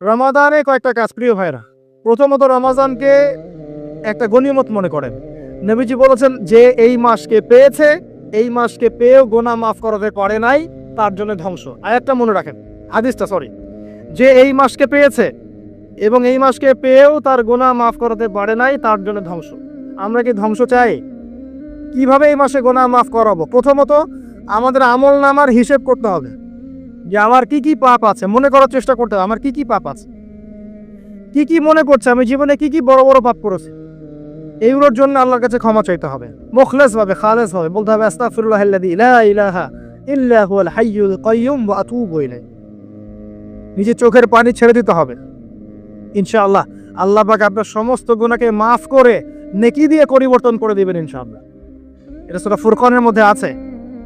রমাদানে কয়েকটা কাজ প্রিয় ভাইরা। প্রথমত রমাদানকে একটা গনিমত মনে করেন। নবীজি বলেছেন যে এই মাসকে পেয়েছে, এই মাসকে পেয়েও গোনা মাফ করাতে পারে নাই, তার জন্য ধ্বংস। আয়াতটা মনে রাখেন, হাদিসটা যে এই মাসকে পেয়েছে এবং এই মাসকে পেয়েও তার গোনা মাফ করাতে পারে নাই, তার জন্য ধ্বংস। আমরা কি ধ্বংস চাই? কিভাবে এই মাসে গোনা মাফ করাবো? প্রথমত আমাদের আমল নামার হিসেব করতে হবে যে আমার কি কি পাপ আছে, মনে করার চেষ্টা করতে হবে আমার কি কি পাপ আছে, কি কি মনে করছে আমি জীবনে কি কি বড় বড় পাপ করেছি। এইগুলোর জন্য আল্লাহর কাছে ক্ষমা চাইতে হবে, মুখলেস ভাবে, খালেস ভাবে বলতে হবে আস্তাগফিরুল্লাহাল্লাযী লা ইলাহা ইল্লা হুয়াল হাইয়ুল কাইয়্যুম ওয়া আতুবু ইলাইহি। নিজে চোখের পানি ছেড়ে দিতে হবে। ইনশাআল্লাহ আল্লাহ পাক আপনার সমস্ত গুনাহকে মাফ করে নেকি দিয়ে পরিবর্তন করে দিবেন ইনশাআল্লাহ। এটা সূরা ফুরকানের মধ্যে আছে,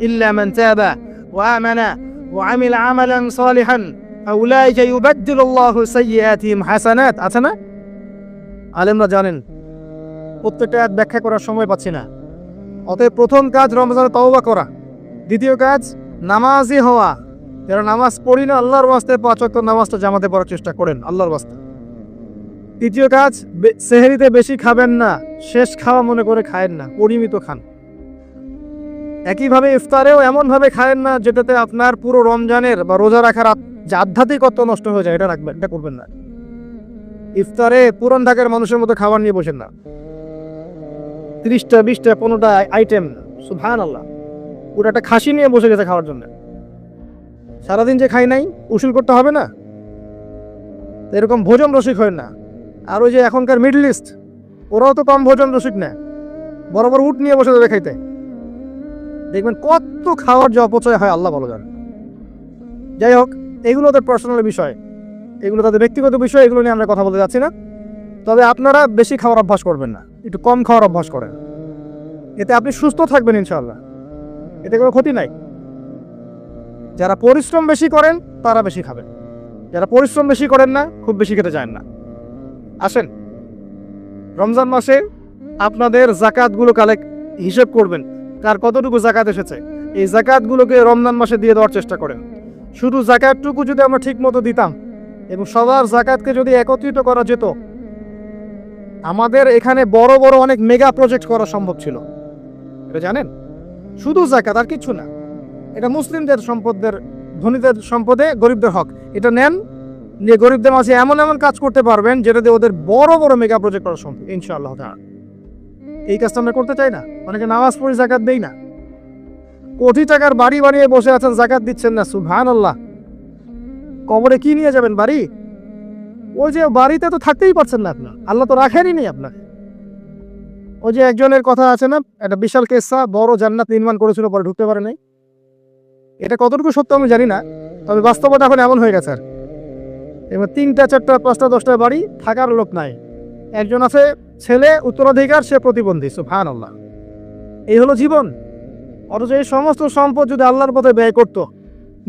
ইল্লা মান তাবা ওয়া আমানা ওয়া আমিলা আমালান সালিহান ফাউলাইকা ইউবাদদিলুল্লাহু সাইয়্যাতিহিম হাসানাত। আছে না? আলেমরা জানেন, প্রত্যেকটা আয়াত ব্যাখ্যা করার সময় পাচ্ছি না। অতএব প্রথম কাজ রমজানে তওবা করা, দ্বিতীয় কাজ নামাজি হওয়া। যারা নামাজ পড়ি না আল্লাহর ওয়াস্তে 5 ওয়াক্ত নামাজটা জামাতে পড়ার চেষ্টা করেন আল্লাহর ওয়াস্তে। তৃতীয় কাজ সেহরিতে বেশি খাবেন না, শেষ খাওয়া মনে করে খায়েন না, পরিমিত খান। একইভাবে ইফতারেও এমনভাবে খায়েন না যেটাতে আপনার পুরো রমজানের বা রোজা রাখার যে আধ্যাত্মিকত্ব নষ্ট হয়ে যায়, এটা রাখবেন, এটা করবেন না। ইফতারে পুরান ঢাকার মানুষের মতো খাবার নিয়ে বসেন না, 30টা 20টা 15টা আইটেম, সুবহানাল্লাহ। পুরো একটা খাসি নিয়ে বসে গেছে খাওয়ার জন্য। সারাদিন যে খাই নাই, উসুল করতে হবে না? এরকম ভোজন রসিক হয় না। আর ওই যে এখনকার মিডল ইস্ট, ওরাও তো কম ভোজন রসিক না, বড় বড় উট নিয়ে বসে যাবে খাইতে। দেখবেন কত খাওয়ার যে অপচয় হয় আল্লাহ ভালো জানে। যাই হোক, এগুলো ওদের পার্সোনাল বিষয়, এগুলো তাদের ব্যক্তিগত বিষয়, এগুলো নিয়ে আমরা কথা বলতে যাচ্ছি না। তবে আপনারা বেশি খাওয়ার অভ্যাস করবেন না, একটু কম খাওয়ার অভ্যাস করেন। এতে আপনি সুস্থ থাকবেন ইনশাআল্লাহ, এতে কোনো ক্ষতি নাই। যারা পরিশ্রম বেশি করেন তারা বেশি খাবেন, যারা পরিশ্রম বেশি করেন না খুব বেশি খেতে চান না। আসেন, রমজান মাসে আপনাদের জাকাতগুলো হিসেব করবেন, কার কতটুকু জাকাত এসেছে। এই জাকাতগুলোকে রমজান মাসে দিয়ে দেওয়ার চেষ্টা করেন। শুধু জাকাতটুকু যদি আমরা ঠিক মতো দিতাম এবং সবার জাকাতকে যদি একত্রিত করা যেত, আমাদের এখানে বড় বড় অনেক মেগা প্রজেক্ট করা সম্ভব ছিল। এটা জানেন? শুধু জাকাত আর কিছু না। এটা মুসলিমদের সম্পদের, ধনীদের সম্পদে গরিবদের হক। এটা নেন, যে গরিবদের মাঝে এমন এমন কাজ করতে পারবেন যেটা দিয়ে ওদের বড় বড় মেগা প্রজেক্ট করা সম্ভব ইনশাআল্লাহ তাআলা। এই কাজটা আমরা করতে চাই না। অনেকে নামাজ পড়ে জাকাত দেই না, কোটি টাকার বাড়ি বানিয়ে বসে আছেন, জাকাত দিচ্ছেন না। সুবহানাল্লাহ। কবরে কি নিয়ে যাবেন বাড়ি? ওই যে বাড়িতে তো থাকতেই পারছেন না আপনার, আল্লাহ তো রাখেনই নেই আপনাকে। ওই যে একজনের কথা আছে না, একটা বিশাল কেসা, বড় জান্নাত নির্মাণ করেছিল, পরে ঢুকতে পারে নাই। এটা কতটুকু সত্য আমি জানি না, তবে বাস্তবতা এখন এমন হয়ে গেছে। আর এবার 3টা 4টা 5টা 10টা বাড়ি, থাকার লোক নাই। একজন আছে ছেলে উত্তরাধিকার, সে প্রতিবন্ধী। সুবহানাল্লাহ। এই হলো জীবন। অথচ এই সমস্ত সম্পদ যদি আল্লাহর পথে ব্যয় করতো,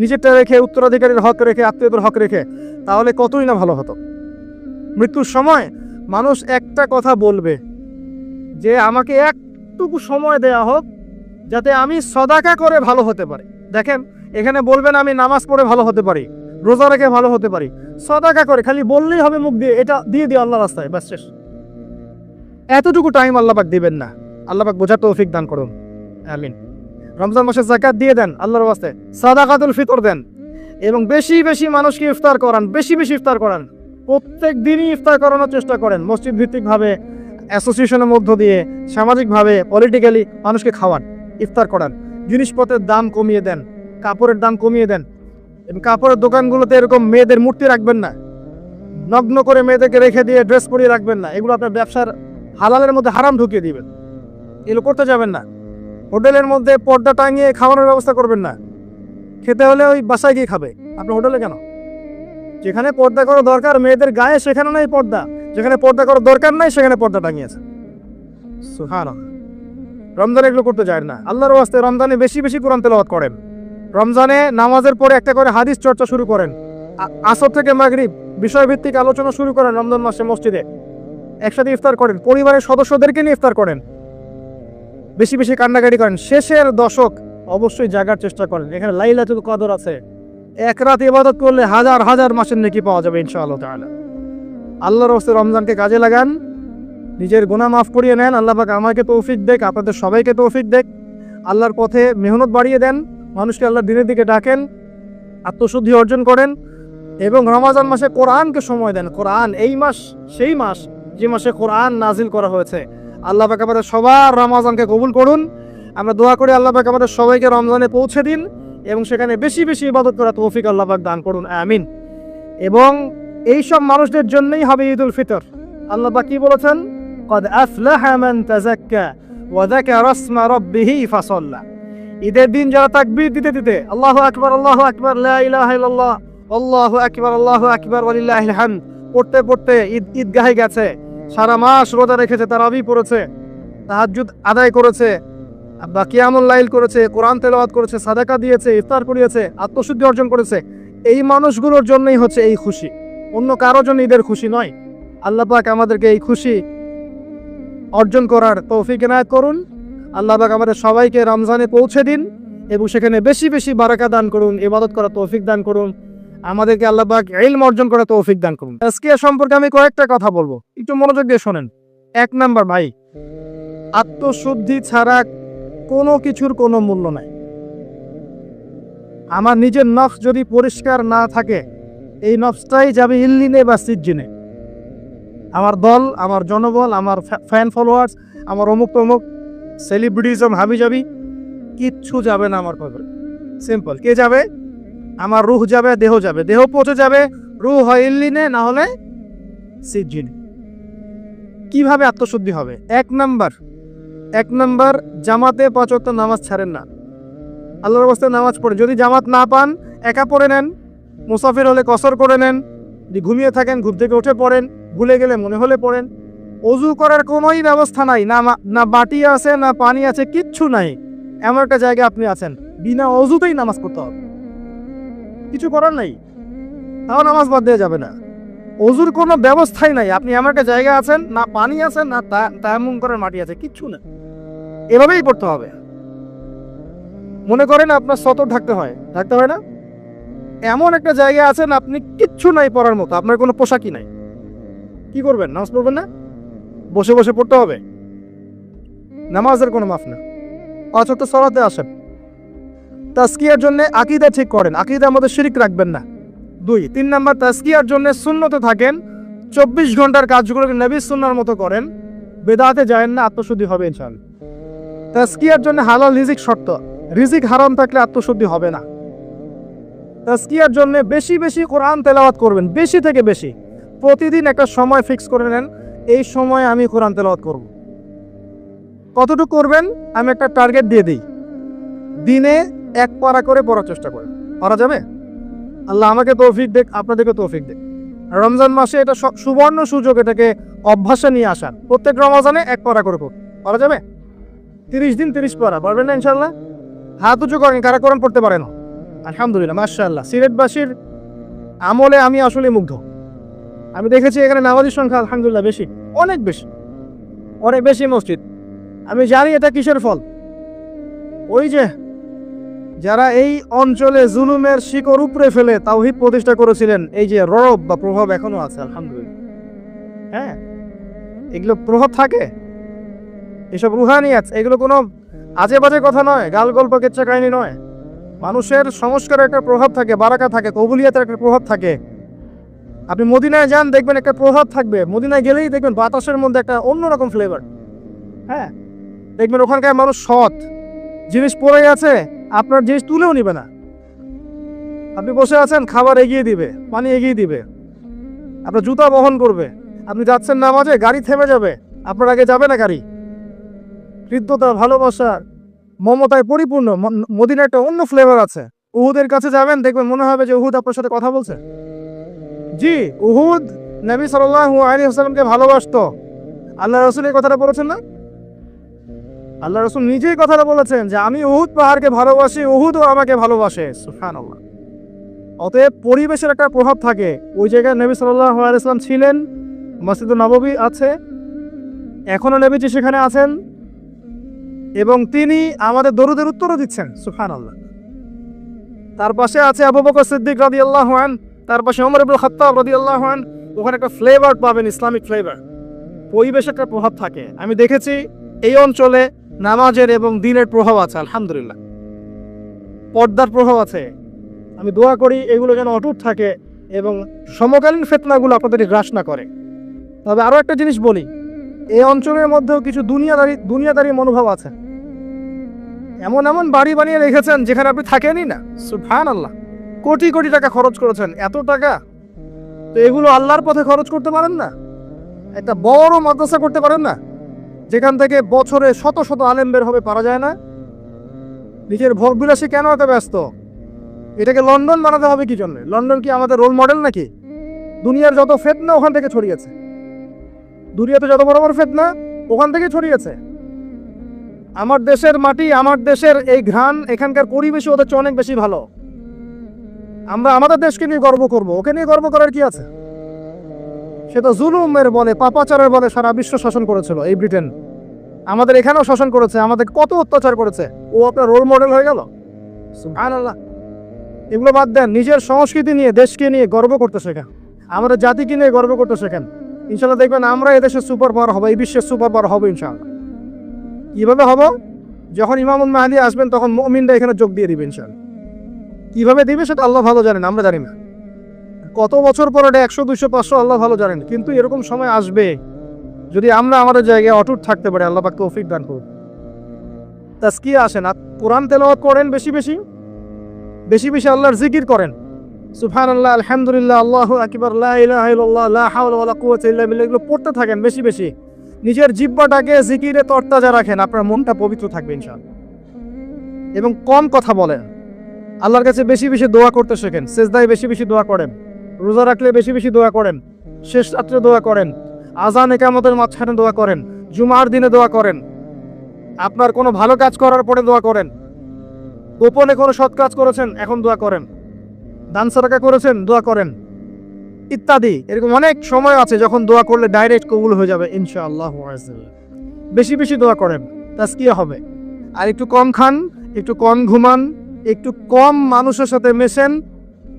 নিজেরটা রেখে, উত্তরাধিকারীর হক রেখে, আত্মীয়দের হক রেখে, তাহলে কতই না ভালো হতো। মৃত্যুর সময় মানুষ একটা কথা বলবে যে আমাকে একটুকু সময় দেয়া হোক যাতে আমি সদাকা করে ভালো হতে পারি। দেখেন, এখানে বলবেন আমি নামাজ পড়ে ভালো হতে পারি, রোজা রেখে ভালো হতে পারি। সদাকা করে খালি বললেই হবে মুখ দিয়ে, এটা দিয়ে দিও আল্লাহর রাস্তায়, ব্যাস শেষ। এতটুকু টাইম আল্লাহ পাক দিবেন না। আল্লাহ পাক বোঝার তৌফিক দান করুন, আমিন। রমজান মাসে যাকাত দিয়ে দেন আল্লাহর ওয়াস্তে, সাদাকাতুল ফিতর দেন, এবং বেশি বেশি মানুষকে ইফতার করান, বেশি বেশি ইফতার করান। প্রত্যেক দিনই ইফতার করানোর চেষ্টা করেন, মসজিদ ভিত্তিকভাবে, অ্যাসোসিয়েশনের মধ্য দিয়ে, সামাজিকভাবে, পলিটিক্যালি মানুষকে খাওয়ান, ইফতার করান। জিনিসপত্রের দাম কমিয়ে দেন, কাপড়ের দাম কমিয়ে দেন। এবং কাপড়ের দোকানগুলোতে এরকম মেয়েদের মূর্তি রাখবেন না, নগ্ন করে মেয়েদেরকে রেখে দিয়ে ড্রেস পরিয়ে রাখবেন না। এগুলো আপনার ব্যবসার হালালের মধ্যে হারাম ঢুকিয়ে দিবেন, এগুলো করতে যাবেন না। হোটেলের মধ্যে পর্দা টাঙিয়ে খাওয়ানোর ব্যবস্থা করবেন না। খেতে হলে ওই বাসায় গিয়ে খাবে, আপনার হোটেলে কেন? যেখানে পর্দা করা দরকার মেয়েদের গায়ে, সেখানে নাই পর্দা। যেখানে পর্দা করার দরকার নাই, সেখানে পর্দা টাঙিয়েছে। সুবহানাল্লাহ। রমজানে এগুলো করতে যায় না। আল্লাহর ওয়াস্তে রমজানে বেশি বেশি কোরআন তেলাওয়াত করেন। রমজানে নামাজের পরে একটা করে হাদিস চর্চা শুরু করেন। আসর থেকে মাগরিব বিষয়ভিত্তিক আলোচনা শুরু করেন রমজান মাসে মসজিদে। একসাথে ইফতার করেন, পরিবারের সদস্যদেরকে নিয়ে ইফতার করেন, বেশি বেশি কান্নাকাটি করেন। শেষের দশক অবশ্যই জাগার চেষ্টা করেন। এখানে লাইলাতুল কদর আছে, এক রাত ইবাদত করলে হাজার হাজার মাসের নেকি পাওয়া যাবে ইনশাআল্লাহ তাআলা। আল্লাহর রাস্তায় রমজানকে কাজে লাগান, নিজের গুনাহ মাফ করিয়ে নেন। আল্লাহ পাক আমাকে তৌফিক দেখ, আপনাদের সবাইকে তৌফিক দেখ। আল্লাহর পথে মেহনত বাড়িয়ে দেন, মানুষকে আল্লাহর দিনের দিকে ডাকেন, আত্মশুদ্ধি অর্জন করেন এবং রমজান মাসে কোরআনকে সময় দেন। কোরআন এই মাস সেই মাস যে মাসে কোরআন নাজিল করা হয়েছে। আল্লাহ পাক আমাদের সবার রমজানকে কবুল করুন। আমরা দোয়া করি আল্লাহ পাক আমাদের সবাইকে রমজানে পৌঁছে দিন এবং সেখানে বেশি বেশি ইবাদত করা তৌফিক আল্লাহ পাক দান করুন, আমিন। এবং এই সব মানুষদের জন্যই হবে ঈদুল ফিতর। আল্লাহ পাক কি বলেছেন? قد أفلح من تزكى وذكر اسم ربه فصلى। ঈদের দিন যারা তাকবীর দিতে দিতে আল্লাহু আকবার লা ইলাহা ইল্লাল্লাহ আল্লাহু আকবার ওয়ালিল্লাহিল হামদ পড়তে পড়তে ঈদগাহে গেছে, সারা মাস রোজা রেখেছে, তারাবি পড়েছে, তাহাজ্জুদ আদায় করেছে, বা কিয়ামুল লাইল করেছে, কোরআন তেলাওয়াত করেছে, সাদাকা দিয়েছে, ইফতার করিয়েছে, আত্মশুদ্ধি অর্জন করেছে, এই মানুষগুলোর জন্যই হচ্ছে এই খুশি, অন্য কারোর জন্য ঈদের খুশি নয়। আল্লাহ পাক আমাদেরকে এই খুশি অর্জন করার তৌফিক এনায়েত করুন। আল্লাহ পাক আমাদের সবাইকে রমজানে পৌঁছে দিন এবং সেখানে বেশি বেশি বারাকা দান করুন, ইবাদত করার তৌফিক দান করুন। আমাদেরকে আল্লাহ পাক ইলম অর্জন করার তৌফিক দান করুন। তাজকিয়া সম্পর্কে আমি কয়েকটা কথা বলবো, একটু মনোযোগ দিয়ে শোনেন। 1 নাম্বার, ভাই, আত্মশুদ্ধি ছাড়া কোনো কিছুর কোনো মূল্য নাই। আমার নিজের নফস যদি পরিষ্কার না থাকে, এই নফসটাই যাবে ইল্লিনে বা সিজ্জিনে। আমার দল, আমার জনবল, আমার ফ্যান ফলোয়ার্স, আমার অমুক তমুক সেলিব্রিটিজম হাবিজাবি কিচ্ছু যাবে না আমার কবরে। সিম্পল। কে যাবে? আমার রূহ যাবে, দেহ যাবে, দেহ পচে যাবে, রূহ হয় ইল্লিনে, না হলে সিজ্জিনে। কিভাবে আত্মশুদ্ধি হবে? 1 নাম্বার জামাতে 5 ওয়াক্ত নামাজ ছাড়েন না। আল্লাহর রাস্তায় নামাজ পড়েন। যদি জামাত না পান একা পড়ে নেন, মুসাফির হলে কসর করে নেন, যদি ঘুমিয়ে থাকেন ঘুম থেকে উঠে পড়েন, ভুলে গেলে মনে হলে পড়েন। অজু করার কোনোই ব্যবস্থা নাই, না বাটি আছে, না পানি আছে, কিচ্ছু নাই। এমন একটা জায়গায় আপনি আছেন, বিনা অজুতেই নামাজ পড়তে হবে, কিছু করার নাই, তাও নামাজ বাদ দেওয়া যাবে না। অজুর কোনো ব্যবস্থাই নাই, আপনি এমন একটা জায়গায় আছেন, না পানি আছে, না তায়াম্মুম করার মাটি আছে, কিচ্ছু না, এভাবেই পড়তে হবে। মনে করেন আপনার সতর থাকতে হয় না? এমন একটা জায়গায় আছেন, আপনি কিচ্ছু নাই পড়ার মতো, আপনার কোনো পোশাকই নাই, কি করবেন? নামাজ পড়বেন না? বসে বসে পড়তে হবে? নামাজের কোনো মাফ না। 5 ওয়াক্ত সালাতে আসেন। তাজকিয়ার জন্য আকীদা ঠিক করেন, আকীদার মধ্যে শিরক রাখবেন না। 3 নাম্বার, তাজকিয়ার জন্য সুন্নতে থাকেন, 24 ঘন্টার কাজগুলোকে নবীর সুন্নাহর মতো করেন, বেদাতে যায়েন না, আত্মশুদ্ধি হবে ইনশাআল্লাহ। তাজকিয়ার জন্য হালাল রিজিক শর্ত, রিজিক হারাম থাকলে আত্মশুদ্ধি হবে না। তাজকিয়ার জন্য বেশি বেশি কোরআন তেলাওয়াত করবেন, বেশি থেকে বেশি। প্রতিদিন একটা সময় ফিক্স করে নেন, এই সময় আমি কোরআন তেলাওয়াত করব। কতটুকু করবেন? আমি একটা টার্গেট দিয়ে দিই, দিনে 1 পারা করে পড়ার চেষ্টা করেন। পারা যাবে? আল্লাহ আমাকে তৌফিক দেখ, আপনাদেরকে তৌফিক দেখ। রমজান মাসে এটা সুবর্ণ সুযোগ, এটাকে অভ্যাসে নিয়ে আসার। প্রত্যেক রমজানে 1 পারা করে পারা যাবে? 30 দিন 30 পারা, পারবেন না ইনশাআল্লাহ? হাত উঁচু করেন কারা কোরআন পড়তে পারেন। আলহামদুলিল্লাহ, মাশাআল্লাহ। সিলেটবাসীর আমলে আমি আসলে মুগ্ধ। আমি দেখেছি এখানে নামাজের সংখ্যা আলহামদুলিল্লাহ বেশি, অনেক বেশি মসজিদ। আমি জানি এটা কিসের ফল। ওই যে যারা এই অঞ্চলে জুলুমের শিকড় উপড়ে ফেলে তাওহীদ প্রতিষ্ঠা করেছিলেন, এই যে রব বা প্রভাব এখনো আছে আলহামদুলিল্লাহ। হ্যাঁ, এগুলো প্রভাব থাকে, এসব রুহানিয়াত, এগুলো কোনো আজে বাজে কথা নয়, গাল গল্প কেচ্ছা কাহিনী নয়। মানুষের সংস্কারের একটা প্রভাব থাকে, বারাকা থাকে, কবুলিয়াতের একটা প্রভাব থাকে। আপনি মদিনায় যান, দেখবেন একটা প্রভাব থাকবে। মদিনায় গেলেই দেখবেন বাতাসের মধ্যে একটা অন্যরকম ফ্লেভার। হ্যাঁ, দেখবেন ওখানকার মানুষ সৎ, জিনিস পড়ে গেছে আপনার জিনিস তুলেও নিবে না। আপনি বসে আছেন, খাবার এগিয়ে দিবে, পানি এগিয়ে দিবে, আপনার জুতা বহন করবে। আপনি যাচ্ছেন নামাজে, গাড়ি থেমে যাবে, আপনার আগে যাবে না গাড়ি। হৃদ্যতা, ভালোবাসা, মমতায় পরিপূর্ণ। মদিনায় একটা অন্য ফ্লেভার আছে। উহুদের কাছে যাবেন, দেখবেন মনে হবে যে উহুদ আপনার সাথে কথা বলছে। জি, উহুদ নবী সাল্লাল্লাহু আলাইহি ওয়াসাল্লামকে ভালোবাসতো। আল্লাহ রাসূল এই কথাটা বলেছেন না? আল্লাহ রাসূল নিজেই কথাটা বলেছেন যে আমি উহুদ পাহাড়কে ভালোবাসি, উহুদও আমাকে ভালোবাসে। সুবহানাল্লাহ। অতএব পরিবেশের একটা প্রভাব থাকে। ওই জায়গায় নবী সাল্লাল্লাহু আলাইহি ওয়াসাল্লাম ছিলেন, মসজিদুন নববী আছে, এখনো নবীজি সেখানে আছেন এবং তিনি আমাদের দরুদের উত্তরও দিচ্ছেন। সুবহানাল্লাহ। তার পাশে আছে আবু বকর সিদ্দিক রাদিয়াল্লাহু আনহু, তার পাশে ওমর ইবনে খাত্তাব রাদিয়াল্লাহু আনহু। ওখানে একটা ফ্লেভার পাবেন, ইসলামিক ফ্লেভার। পরিবেশে একটা প্রভাব থাকে। আমি দেখেছি এই অঞ্চলে নামাজের এবং দ্বীনের প্রভাব আছে, আলহামদুলিল্লাহ। পর্দার প্রভাব আছে। আমি দোয়া করি এগুলো যেন অটুট থাকে এবং সমকালীন ফিতনাগুলো আপনাদের গ্রাস না করে। তবে আরও একটা জিনিস বলি, এই অঞ্চলের মধ্যেও কিছু দুনিয়াদারি মনোভাব আছে। এমন এমন বাড়ি বানিয়ে রেখেছেন যেখানে আপনি থাকেনই না। সুবহানাল্লাহ, কোটি কোটি টাকা খরচ করেছেন। এত টাকা তো এগুলো আল্লাহর পথে খরচ করতে পারেন না? একটা বড় মাদ্রাসা করতে পারেন না, যেখান থেকে বছরে শত শত আলেম বের হবে? পারা যায় না? নিজের ভোগবিলাসী কেন এত ব্যস্ত? এটাকে লন্ডন বানাতে হবে কি জন্য? লন্ডন কি আমাদের রোল মডেল নাকি? দুনিয়ার যত ফিতনা ওখান থেকে ছড়িয়েছে। দুনিয়াতে যত বড় বড় ফিতনা ওখান থেকে ছড়িয়েছে। আমার দেশের মাটি, আমার দেশের এই ঘ্রাণ, এখানকার পরিবেশই ওদের চেয়ে অনেক বেশি ভালো। আমরা আমাদের দেশকে নিয়ে গর্ব করব, ওকে নিয়ে গর্ব করার কি আছে? সে তো জুলুমের বলে, পাপাচারের বলে সারা বিশ্ব শাসন করেছিল এই ব্রিটেন। আমাদের এখানেও শাসন করেছে, আমাদের কত অত্যাচার করেছে। ও আপনার রোল মডেল হয়ে গেল? সুবহানাল্লাহ। এগুলো বাদ দেন, নিজের সংস্কৃতি নিয়ে, দেশকে নিয়ে গর্ব করতে শেখেন, আমাদের জাতিকে নিয়ে গর্ব করতে শেখেন। ইনশাল্লাহ দেখবেন আমরা এদেশের সুপার পাওয়ার হবো, এই বিশ্বের সুপার পাওয়ার হবো ইনশাআল্লাহ। কিভাবে হব? যখন ইমামুল মাহদী আসবেন তখন মুমিনরা এখানে যোগ দিয়ে দিবে ইনশাআল্লাহ। কিভাবে দিবে সেটা আল্লাহ ভালো জানেন, আমরা জানি না। কত বছর পরে 100, 200, 500 আল্লাহ ভালো জানেন। কিন্তু এরকম সময় আসবে যদি আমরা আমাদের জায়গায় অটুট থাকতে পারি। আল্লাহ পাক তৌফিক দান করুন। তাজকিয়া আসেন, কোরআন তেলাওয়াত করেন, বেশি বেশি বেশি বেশি আল্লাহর জিকির করেন। সুবহানাল্লাহ, আলহামদুলিল্লাহ, আল্লাহু আকবার, লা ইলাহা ইল্লাল্লাহ, লা হাওলা ওয়ালা কুওয়াতা ইল্লা বিল্লাহ, এগুলো পড়তে থাকেন বেশি বেশি। নিজের জিহ্বাটাকে জিকিরে তরতাজা রাখেন, আপনার মনটা পবিত্র থাকবে ইনশাআল্লাহ। এবং কম কথা বলেন, আল্লাহর কাছে বেশি বেশি দোয়া করতে শেখেন। সেজদায় বেশি বেশি দোয়া করেন, রোজা রাখলে বেশি বেশি দোয়া করেন, শেষ রাত্রে দোয়া করেন, আজান ইকামতের মাঝখানে দোয়া করেন, জুমার দিনে দোয়া করেন, আপনার কোনো ভালো কাজ করার পরে দোয়া করেন, গোপনে কোনো সৎ কাজ করেছেন এখন দোয়া করেন, দান সাদাকা করেছেন দোয়া করেন, ইত্যাদি। এরকম অনেক সময় আছে যখন দোয়া করলে ডাইরেক্ট কবুল হয়ে যাবে ইনশাআল্লাহ। বেশি বেশি দোয়া করেন, তাজকিয়া হবে। আর একটু কম খান, একটু কম ঘুমান, একটু কম মানুষের সাথে মেশেন।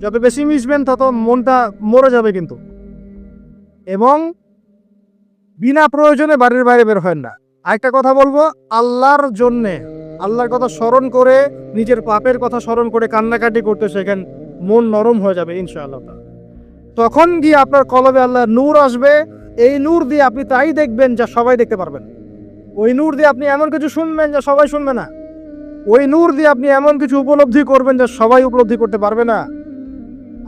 যত বেশি মিশবেন তত মনটা মরে যাবে কিন্তু। এবং বিনা প্রয়োজনে বাড়ির বাইরে বের হয় না। আরেকটা কথা বলবো, আল্লাহর জন্যে, আল্লাহর কথা স্মরণ করে, নিজের পাপের কথা স্মরণ করে কান্নাকাটি করতে শেখেন, মন নরম হয়ে যাবে ইনশাআল্লাহ। তখন গিয়ে আপনার কলবে আল্লাহর নূর আসবে। এই নূর দিয়ে আপনি তাই দেখবেন যা সবাই দেখতে পারবেন। ওই নূর দিয়ে আপনি এমন কিছু শুনবেন যা সবাই শুনবে না। ওই নূর দিয়ে আপনি এমন কিছু উপলব্ধি করবেন যা সবাই উপলব্ধি করতে পারবে না।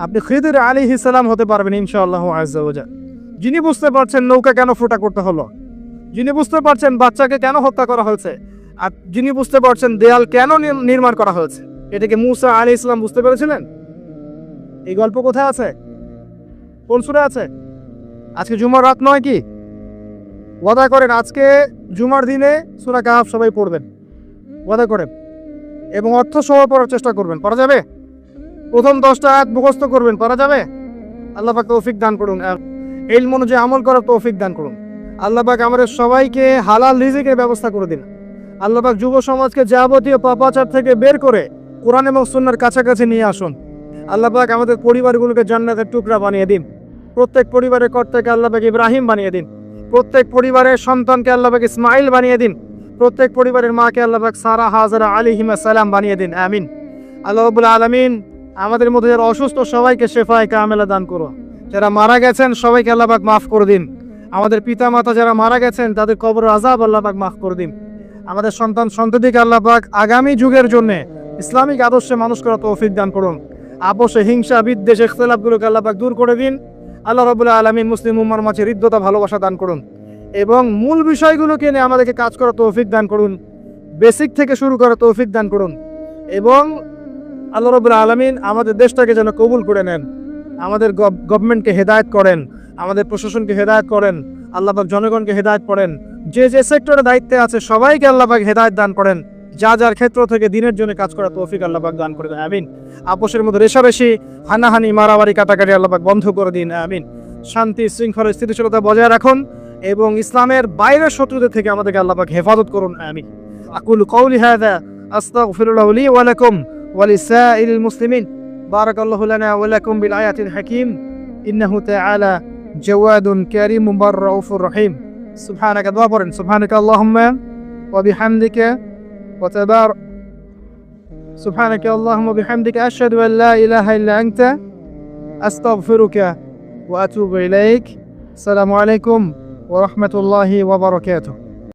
আপনি খিদির আলাইহিস সালাম হতে পারবেন ইনশাআল্লাহ আযজা ওয়া জাল। যিনি বুঝতে পারছেন নৌকা কেন ফোটা করতে হলো, যিনি বুঝতে পারছেন বাচ্চাকে কেন হত্যা করা হয়েছে, আর যিনি বুঝতে পারছেন দেয়াল কেন নির্মাণ করা হয়েছে, এটাকে মুসা আলাইহিস সালাম বুঝতে পেরেছিলেন? এই গল্প কোথায় আছে? কোন সূরা আছে? আজকে জুমার রাত নয় কি? ওয়াদা করেন আজকে জুমার দিনে সূরা কাহফ সবাই পড়বেন, ওয়াদা করেন। এবং অর্থ সহ পড়ার চেষ্টা করবেন। পারা যাবে? প্রথম 10টা আয়াত মুখস্থ করবেন, পারা যাবে? আল্লাহ পাক তৌফিক দান করুন, ইলম অনুযায়ী আমল করার তৌফিক দান করুন। আল্লাহ পাক আমাদের সবাইকে হালাল রিজিকের ব্যবস্থা করে দিন। আল্লাহ পাক যুব সমাজকে যাবতীয় পাপাচার থেকে বের করে কোরআন এবং সুন্নাহর কাছাকাছি নিয়ে আসুন। আল্লাহ পাক আমাদের পরিবারগুলোকে জান্নাতের টুকরা বানিয়ে দিন। প্রত্যেক পরিবারের কর্তাকে আল্লাহ পাক ইব্রাহিম বানিয়ে দিন। প্রত্যেক পরিবারের সন্তানকে আল্লাহ পাক ইসমাইল বানিয়ে দিন। প্রত্যেক পরিবারের মাকে আল্লাহ পাক সারা, হাজরা আলাইহিমা সালাম বানিয়ে দিন। আমিন। আল্লাহ রাব্বুল আলামিন আমাদের মধ্যে যারা অসুস্থ সবাইকে শেফায়ে কামেলা দান করো। যারা মারা গেছেন সবাইকে আল্লাহ পাক মাফ করে দিন। আমাদের পিতা মাতা যারা মারা গেছেন তাদের কবরের আযাব আল্লাহ পাক মাফ করে দিন। আমাদের সন্তান সন্ততিকে আল্লাহ পাক আগামী যুগের জন্য ইসলামিক আদর্শে মানুষ করার তৌফিক দান করুন। আপোষে, হিংসা, বিদ্বেষ, ইখতিলাফগুলোকে আল্লাহ পাক দূর করে দিন। আল্লাহ রাব্বুল আলামিন মুসলিম উম্মার মাঝে হৃদ্যতা, ভালোবাসা দান করুন এবং মূল বিষয়গুলোকে নিয়ে আমাদেরকে কাজ করার তৌফিক দান করুন। বেসিক থেকে শুরু করার তৌফিক দান করুন এবং আল্লাহ রাব্বুল আলামিন আমাদের দেশটাকে যেন কবুল করে নেন। আমাদের গভর্নমেন্টকে হেদায়েত করেন, আমাদের প্রশাসনকে হেদায়েত করেন, আল্লাহ পাক জনগণকে হেদায়েত করেন। যে যে সেক্টরে দায়িত্বে আছে সবাইকে আল্লাহ পাক হেদায়েত দান করেন। যা যার ক্ষেত্র থেকে দিনের জন্য কাজ করার তৌফিক আল্লাহ পাক দান করে দেন। আমিন। আপোষের মধ্যে রেশারেশি, হানাহানি, মারামারি, কাটাকাটি আল্লাহ পাক বন্ধ করে দিন। আমিন। শান্তি, শৃঙ্খলা, স্থিতিশীলতা বজায় রাখুন এবং ইসলামের বাইরের শত্রুদের থেকে আমাদেরকে আল্লাহ পাক হেফাজত করুন। আমিন। আকুলু কওলি হাযা আস্তাগফিরুল্লাহ লি ওয়া লাকুম ولسائر المسلمين. بارك الله لنا ولكم بالآيات الحكيم إنه تعالى جواد كريم بر رؤوف رحيم. سبحانك دعاء سبحانك اللهم وبحمدك وتبارك سبحانك اللهم وبحمدك أشهد أن لا إله إلا أنت أستغفرك وأتوب إليك. السلام عليكم ورحمة الله وبركاته.